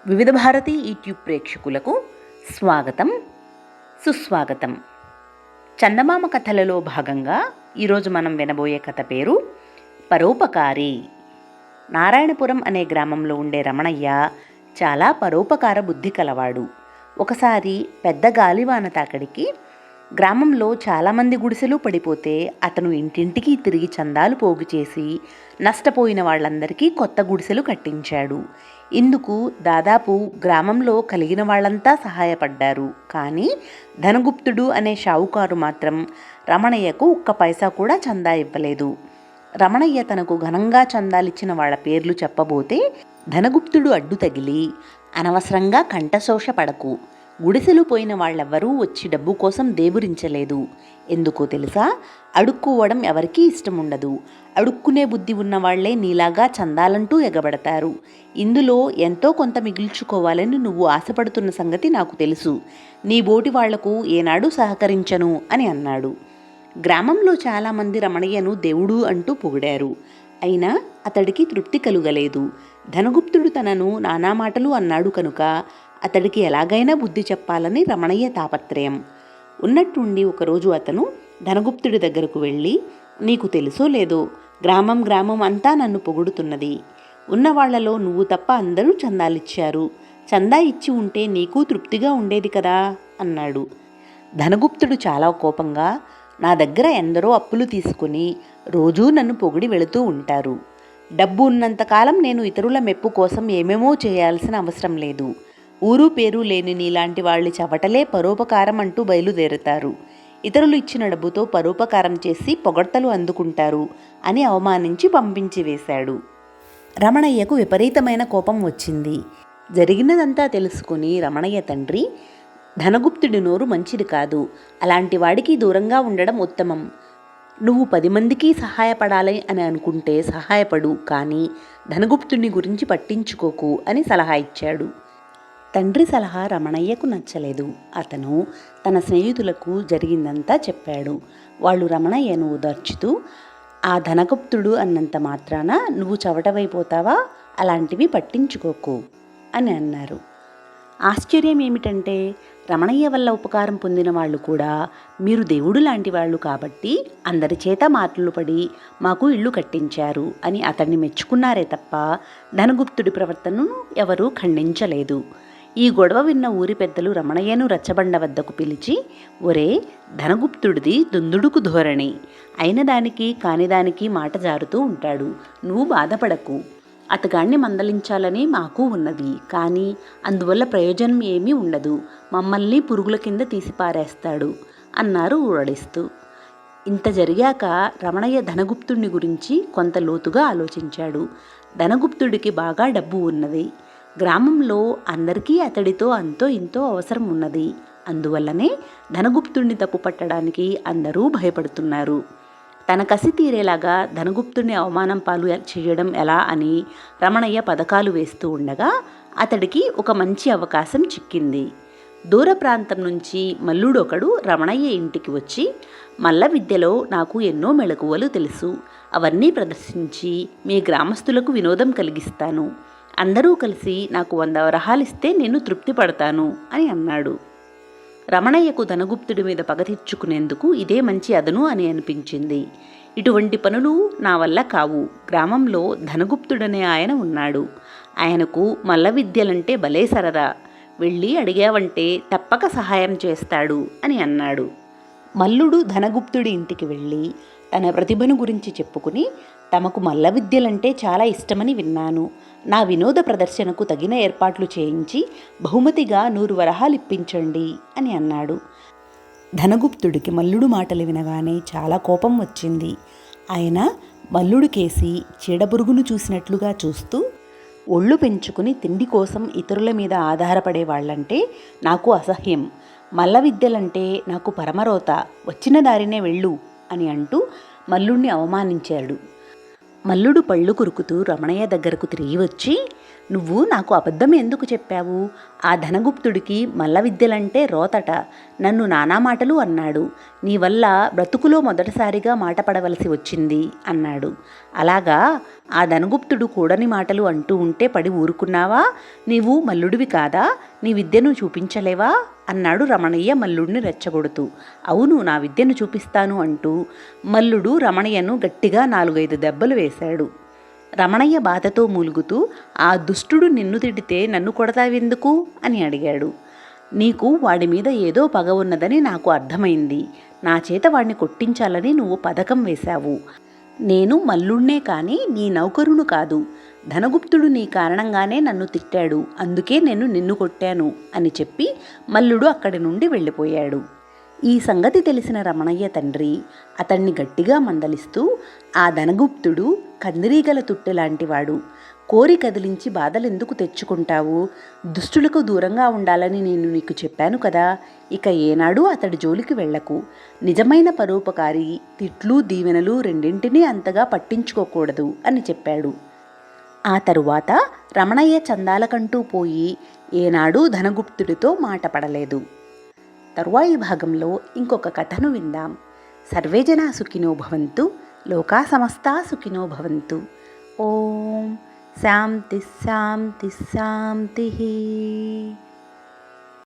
వివిధ భారతి యూట్యూబ్ ప్రేక్షకులకు స్వాగతం, సుస్వాగతం. చందమామ కథలలో భాగంగా ఈరోజు మనం వినబోయే కథ పేరు పరోపకారి. నారాయణపురం అనే గ్రామంలో ఉండే రమణయ్య చాలా పరోపకార బుద్ధి కలవాడు. ఒకసారి పెద్ద గాలివాన తాకిడికి గ్రామంలో చాలామంది గుడిసెలు పడిపోతే అతను ఇంటింటికి తిరిగి చందాలు పోగు చేసి నష్టపోయిన వాళ్ళందరికీ కొత్త గుడిసెలు కట్టించాడు. ఇందుకు దాదాపు గ్రామంలో కలిగిన వాళ్ళంతా సహాయపడ్డారు. కానీ ధనగుప్తుడు అనే షావుకారు మాత్రం రమణయ్యకు ఒక్క పైసా కూడా చందా ఇవ్వలేదు. రమణయ్య తనకు ఘనంగా చందాలిచ్చిన వాళ్ళ పేర్లు చెప్పబోతే ధనగుప్తుడు అడ్డు తగిలి, అనవసరంగా కంఠశోష పడకు, గుడిసెలు పోయిన వాళ్ళెవ్వరూ వచ్చి డబ్బు కోసం దేబురించలేదు. ఎందుకో తెలుసా, అడుక్కోవడం ఎవరికీ ఇష్టం ఉండదు. అడుక్కునే బుద్ధి ఉన్నవాళ్లే నీలాగా చందాలంటూ ఎగబడతారు. ఇందులో ఎంతో కొంత మిగిల్చుకోవాలని నువ్వు ఆశపడుతున్న సంగతి నాకు తెలుసు. నీ బోటి వాళ్లకు ఏనాడు సహకరించను అని అన్నాడు. గ్రామంలో చాలామంది రమణయ్యను దేవుడు అంటూ పొగిడారు. అయినా అతడికి తృప్తి కలుగలేదు. ధనగుప్తుడు తనను నానా మాటలు అన్నాడు కనుక అతడికి ఎలాగైనా బుద్ధి చెప్పాలని రమణయ్య తాపత్రయం. ఉన్నట్టుండి ఒకరోజు అతను ధనగుప్తుడి దగ్గరకు వెళ్ళి, నీకు తెలుసో లేదో, గ్రామం అంతా నన్ను పొగుడుతున్నది. ఉన్నవాళ్లలో నువ్వు తప్ప అందరూ చందాలిచ్చారు. చందా ఇచ్చి ఉంటే నీకు తృప్తిగా ఉండేది కదా అన్నాడు. ధనగుప్తుడు చాలా కోపంగా, నా దగ్గర ఎందరో అప్పులు తీసుకుని రోజూ నన్ను పొగిడి వెళుతూ ఉంటారు. డబ్బు ఉన్నంతకాలం నేను ఇతరుల మెప్పు కోసం ఏమేమో చేయాల్సిన అవసరం లేదు. ఊరు పేరు లేని నీలాంటి వాళ్ళ చవటలే పరోపకారం అంటూ బయలుదేరుతారు. ఇతరులు ఇచ్చిన డబ్బుతో పరోపకారం చేసి పొగడ్తలు అందుకుంటారు అని అవమానించి పంపించి వేశాడు. రమణయ్యకు విపరీతమైన కోపం వచ్చింది. జరిగినదంతా తెలుసుకుని రమణయ్య తండ్రి, ధనగుప్తుడి నోరు మంచిది కాదు, అలాంటి వాడికి దూరంగా ఉండడం ఉత్తమం. నువ్వు 10 మందికి సహాయపడాలి అని అనుకుంటే సహాయపడు, కానీ ధనగుప్తుడిని గురించి పట్టించుకోకు అని సలహా ఇచ్చాడు. తండ్రి సలహా రమణయ్యకు నచ్చలేదు. అతను తన స్నేహితులకు జరిగిందంతా చెప్పాడు. వాళ్ళు రమణయ్యను ఓదార్చుతూ, ఆ ధనగుప్తుడు అన్నంత మాత్రాన నువ్వు చవటవైపోతావా, అలాంటివి పట్టించుకోకు అని అన్నారు. ఆశ్చర్యం ఏమిటంటే, రమణయ్య వల్ల ఉపకారం పొందిన వాళ్ళు కూడా మీరు దేవుడు లాంటి వాళ్ళు కాబట్టి అందరి చేత మాటలు పడి మాకు ఇల్లు కట్టించారు అని అతన్ని మెచ్చుకున్నారే తప్ప ధనగుప్తుడి ప్రవర్తనను ఎవరూ ఖండించలేదు. ఈ గొడవ విన్న ఊరి పెద్దలు రమణయ్యను రచ్చబండ వద్దకు పిలిచి, ఒరే, ధనగుప్తుడిది దుందుడుకు ధోరణి, అయిన దానికి కానిదానికి మాట జారుతూ ఉంటాడు. నువ్వు బాధపడకు. అతగాన్ని మందలించాలని మాకు ఉన్నది, కానీ అందువల్ల ప్రయోజనం ఏమీ ఉండదు. మమ్మల్ని పురుగుల కింద తీసిపారేస్తాడు అన్నారు ఊరడిస్తూ. ఇంత జరిగాక రమణయ్య ధనగుప్తుడిని గురించి కొంత లోతుగా ఆలోచించాడు. ధనగుప్తుడికి బాగా డబ్బు ఉన్నది. గ్రామంలో అందరికీ అతడితో అంతో ఇంతో అవసరం ఉన్నది. అందువల్లనే ధనగుప్తుడిని తప్పు పట్టడానికి అందరూ భయపడుతున్నారు. తన కసి తీరేలాగా ధనగుప్తుడిని అవమానం పాలు చేయడం ఎలా అని రమణయ్య పథకాలు వేస్తూ ఉండగా అతడికి ఒక మంచి అవకాశం చిక్కింది. దూర ప్రాంతం నుంచి మల్లుడొకడు రమణయ్య ఇంటికి వచ్చి, మల్ల విద్యలో నాకు ఎన్నో మెళకువలు తెలుసు, అవన్నీ ప్రదర్శించి మీ గ్రామస్తులకు వినోదం కలిగిస్తాను. అందరూ కలిసి నాకు 100 వరహాలిస్తే నేను తృప్తి పడతాను అని అన్నాడు. రమణయ్యకు ధనగుప్తుడి మీద పగ తీర్చుకునేందుకు ఇదే మంచి అదను అని అనిపించింది. ఇటువంటి పనులు నా వల్ల కావు. గ్రామంలో ధనగుప్తుడనే ఆయన ఉన్నాడు. ఆయనకు మల్ల విద్యలంటే భలే సరదా. వెళ్ళి అడిగావంటే తప్పక సహాయం చేస్తాడు అని అన్నాడు. మల్లుడు ధనగుప్తుడి ఇంటికి వెళ్ళి తన ప్రతిభను గురించి చెప్పుకుని, తమకు మల్ల విద్యలంటే చాలా ఇష్టమని విన్నాను. నా వినోద ప్రదర్శనకు తగిన ఏర్పాట్లు చేయించి బహుమతిగా 100 వరహాలు ఇప్పించండి అని అన్నాడు. ధనగుప్తుడికి మల్లుడు మాటలు వినగానే చాలా కోపం వచ్చింది. ఆయన మల్లుడు కేసి చీడపురుగును చూసినట్లుగా చూస్తూ, ఒళ్ళు పెంచుకుని తిండి కోసం ఇతరుల మీద ఆధారపడే వాళ్ళంటే నాకు అసహ్యం. మల్ల విద్యలంటే నాకు పరమరోత. వచ్చిన దారినే వెళ్ళు అని అంటూ మల్లుడిని అవమానించాడు. మల్లుడు పళ్ళు కురుకుతూ రమణయ్య దగ్గరకు తిరిగి వచ్చి, నువ్వు నాకు అబద్ధం ఎందుకు చెప్పావు? ఆ ధనగుప్తుడికి మల్ల విద్యలంటే రోతట. నన్ను నానా మాటలు అన్నాడు. నీ వల్ల బ్రతుకులో మొదటిసారిగా మాట పడవలసి వచ్చింది అన్నాడు. అలాగా? ఆ ధనగుప్తుడు కూడని మాటలు అంటూ ఉంటే పడి ఊరుకున్నావా? నీవు మల్లుడివి కాదా? నీ విద్యను చూపించలేవా అన్నాడు రమణయ్య మల్లుడిని రెచ్చగొడుతూ. అవును, నా విద్యను చూపిస్తాను అంటూ మల్లుడు రమణయ్యను గట్టిగా 4-5 దెబ్బలు వేశాడు. రమణయ్య బాధతో మూలుగుతూ, ఆ దుష్టుడు నిన్ను తిడితే నన్ను కొడతావెందుకు అని అడిగాడు. నీకు వాడి మీద ఏదో పగ ఉన్నదని నాకు అర్థమైంది. నా చేత వాడిని కొట్టించాలని నువ్వు పథకం వేశావు. నేను మల్లుణ్ణే కానీ నీ నౌకరును కాదు. ధనగుప్తుడు నీ కారణంగానే నన్ను తిట్టాడు, అందుకే నేను నిన్ను కొట్టాను అని చెప్పి మల్లుడు అక్కడి నుండి వెళ్ళిపోయాడు. ఈ సంగతి తెలిసిన రమణయ్య తండ్రి అతన్ని గట్టిగా మందలిస్తూ, ఆ ధనగుప్తుడు కందిరీగల తుట్టెలాంటివాడు. కోరి కదిలించి బాధలెందుకు తెచ్చుకుంటావు? దుష్టులకు దూరంగా ఉండాలని నేను నీకు చెప్పాను కదా. ఇక ఏనాడు అతడి జోలికి వెళ్లకు. నిజమైన పరోపకారి తిట్లు దీవెనలు రెండింటినీ అంతగా పట్టించుకోకూడదు అని చెప్పాడు. ఆ తరువాత రమణయ్య చందాలకంటూ పోయి ఏనాడూ ధనగుప్తుడితో మాట పడలేదు. తరువాయి భాగంలో ఇంకొక కథను విందాం. సర్వే జనా సుఖినో భవంతు, లోకా సమస్తా సుఖినో భవంతు. ఓం శాంతి శాంతి శాంతి.